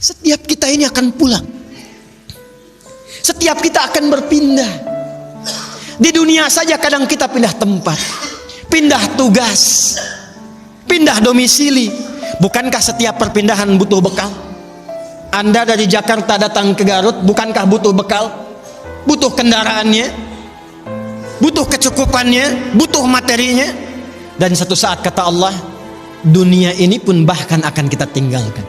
Setiap kita ini akan pulang. Setiap kita akan berpindah. Di dunia saja kadang kita pindah tempat, pindah tugas, pindah domisili. Bukankah setiap perpindahan butuh bekal? Anda dari Jakarta datang ke Garut, bukankah butuh bekal? Butuh kendaraannya, butuh kecukupannya, butuh materinya. Dan satu saat kata Allah, dunia ini pun bahkan akan kita tinggalkan.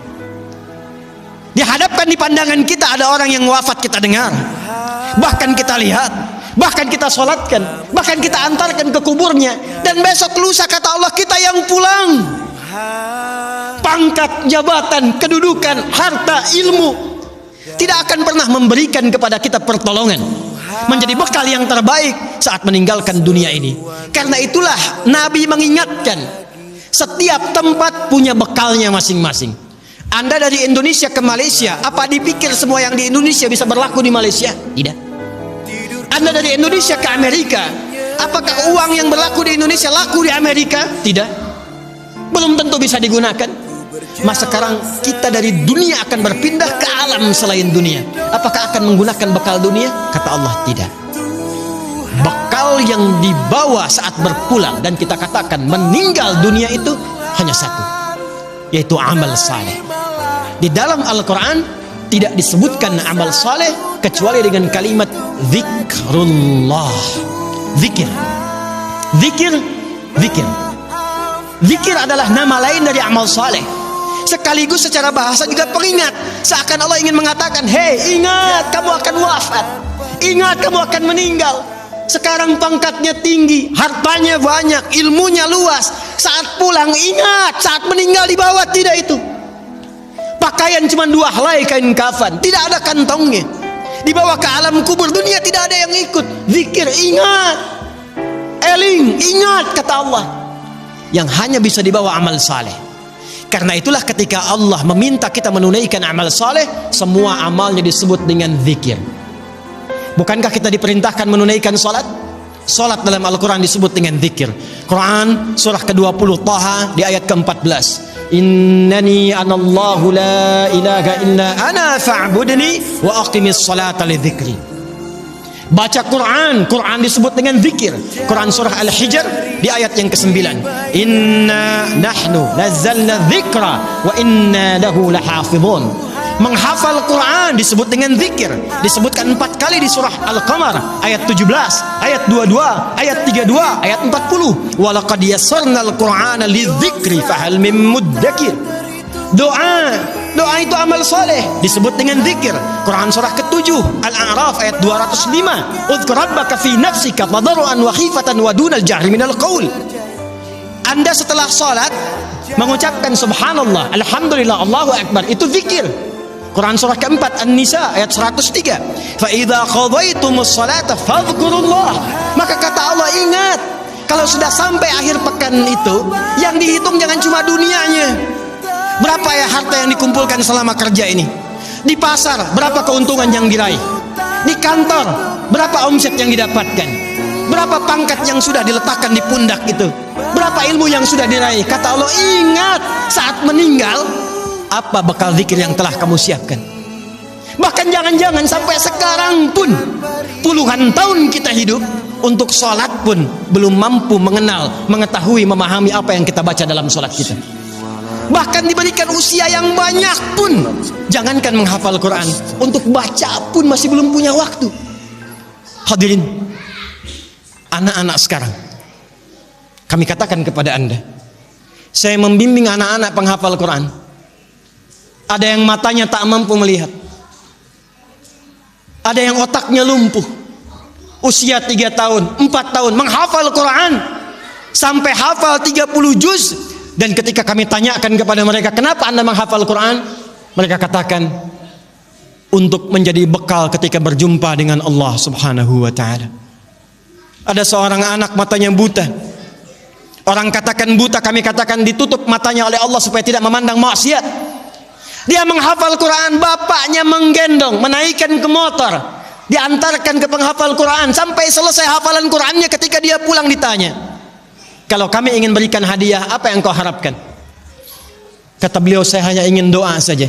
Dihadapkan di pandangan kita ada orang yang wafat, kita dengar, bahkan kita lihat, bahkan kita sholatkan, bahkan kita antarkan ke kuburnya. Dan besok lusa kata Allah kita yang pulang. Pangkat, jabatan, kedudukan, harta, ilmu tidak akan pernah memberikan kepada kita pertolongan, menjadi bekal yang terbaik saat meninggalkan dunia ini. Karena itulah Nabi mengingatkan, setiap tempat punya bekalnya masing-masing. Anda dari Indonesia ke Malaysia, apa dipikir semua yang di Indonesia bisa berlaku di Malaysia? Tidak. Anda dari Indonesia ke Amerika, apakah uang yang berlaku di Indonesia laku di Amerika? Tidak. Belum tentu bisa digunakan. Mas sekarang kita dari dunia akan berpindah ke alam selain dunia. Apakah akan menggunakan bekal dunia? Kata Allah, tidak. Bekal yang dibawa saat berpulang dan kita katakan meninggal dunia itu hanya satu, yaitu amal saleh. Di dalam Al-Quran tidak disebutkan amal saleh kecuali dengan kalimat zikrullah. Zikir. Zikir. Zikir. Zikir adalah nama lain dari amal saleh. Sekaligus secara bahasa juga pengingat. Seakan Allah ingin mengatakan, hei, ingat kamu akan wafat, ingat kamu akan meninggal. Sekarang pangkatnya tinggi, hartanya banyak, ilmunya luas. Saat pulang ingat, saat meninggal dibawa tidak itu. Pakaian cuma 2 helai kain kafan, tidak ada kantongnya. Dibawa ke alam kubur dunia, tidak ada yang ikut. Zikir, ingat, eling, ingat kata Allah. Yang hanya bisa dibawa amal saleh. Karena itulah ketika Allah meminta kita menunaikan amal saleh, semua amalnya disebut dengan zikir. Bukankah kita diperintahkan menunaikan salat? Salat dalam Al-Quran disebut dengan zikir. Quran surah ke-20 Taha di ayat ke-14. Innani anallahu la ilaha illa ana fa'budni wa aqimis salata li dzikri. Baca Quran, Quran disebut dengan zikir. Quran surah Al-Hijr di ayat yang ke-9. Inna nahnu nazzalna dzikra wa inna lahu lahafizun. Menghafal Quran disebut dengan zikir. Disebutkan 4 kali di surah Al-Qamar ayat 17, ayat 22, ayat 32, ayat 40. Wa laqad yassarnal Qur'ana lidzikri fahal mim muddakir. Doa itu amal saleh, disebut dengan zikir. Quran surah ke-7 Al-A'raf ayat 205. Udzkur rabbaka fi nafsika tadarruan wa khifatan wa dunal jahri minal qaul. Anda setelah salat mengucapkan subhanallah, alhamdulillah, Allahu akbar, itu zikir. Quran surah ke-4 An-Nisa ayat 103. Fa idza qadaytumus salata fadhkurullah. Maka kata Allah, ingat, kalau sudah sampai akhir pekan itu, yang dihitung jangan cuma dunianya. Berapa ya harta yang dikumpulkan selama kerja ini? Di pasar, berapa keuntungan yang diraih? Di kantor, berapa omset yang didapatkan? Berapa pangkat yang sudah diletakkan di pundak itu? Berapa ilmu yang sudah diraih? Kata Allah, ingat, saat meninggal, apa bekal zikir yang telah kamu siapkan? Bahkan jangan-jangan sampai sekarang pun, puluhan tahun kita hidup, untuk sholat pun belum mampu mengenal, mengetahui, memahami apa yang kita baca dalam sholat kita. Bahkan diberikan usia yang banyak pun, jangankan menghafal Quran, untuk baca pun masih belum punya waktu. Hadirin, anak-anak sekarang, kami katakan kepada Anda, saya membimbing anak-anak penghafal Quran. Ada yang matanya tak mampu melihat, ada yang otaknya lumpuh, usia 3 tahun, 4 tahun menghafal Quran sampai hafal 30 juz. Dan ketika kami tanyakan kepada mereka, kenapa Anda menghafal Quran? Mereka katakan, untuk menjadi bekal ketika berjumpa dengan Allah Subhanahu wa ta'ala. Ada seorang anak matanya buta. Orang katakan buta, kami katakan ditutup matanya oleh Allah supaya tidak memandang maksiat. Dia menghafal Quran, bapaknya menggendong, menaikkan ke motor, diantarkan ke penghafal Quran sampai selesai hafalan Qurannya. Ketika dia pulang ditanya, kalau kami ingin berikan hadiah, apa yang kau harapkan? Kata beliau, saya hanya ingin doa saja.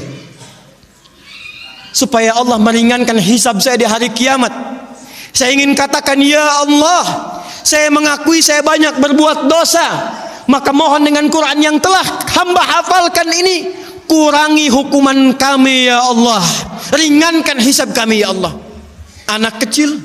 supaya Allah meringankan hisab saya di hari kiamat. Saya ingin katakan, ya Allah, saya mengakui saya banyak berbuat dosa, maka mohon dengan Quran yang telah hamba hafalkan ini, kurangi hukuman kami ya Allah, ringankan hisab kami ya Allah. Anak kecil,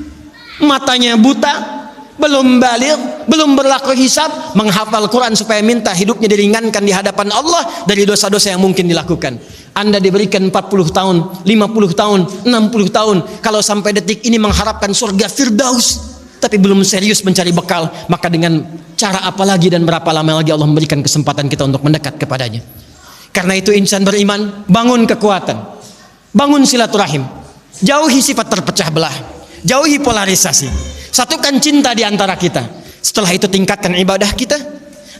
matanya buta, belum balik, belum berlaku hisab, menghafal Quran supaya minta hidupnya diringankan di hadapan Allah dari dosa-dosa yang mungkin dilakukan. Anda diberikan 40 tahun, 50 tahun, 60 tahun, kalau sampai detik ini mengharapkan surga Firdaus, tapi belum serius mencari bekal, maka dengan cara apa lagi dan berapa lama lagi Allah memberikan kesempatan kita untuk mendekat kepadanya. Karena itu insan beriman, bangun kekuatan, bangun silaturahim, jauhi sifat terpecah belah, jauhi polarisasi, satukan cinta di antara kita. Setelah itu tingkatkan ibadah kita,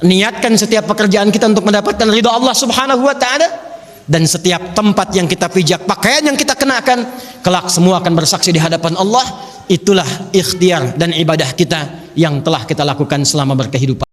niatkan setiap pekerjaan kita untuk mendapatkan ridha Allah Subhanahu wa taala. Dan setiap tempat yang kita pijak, pakaian yang kita kenakan, kelak semua akan bersaksi di hadapan Allah. Itulah ikhtiar dan ibadah kita yang telah kita lakukan selama berkehidupan.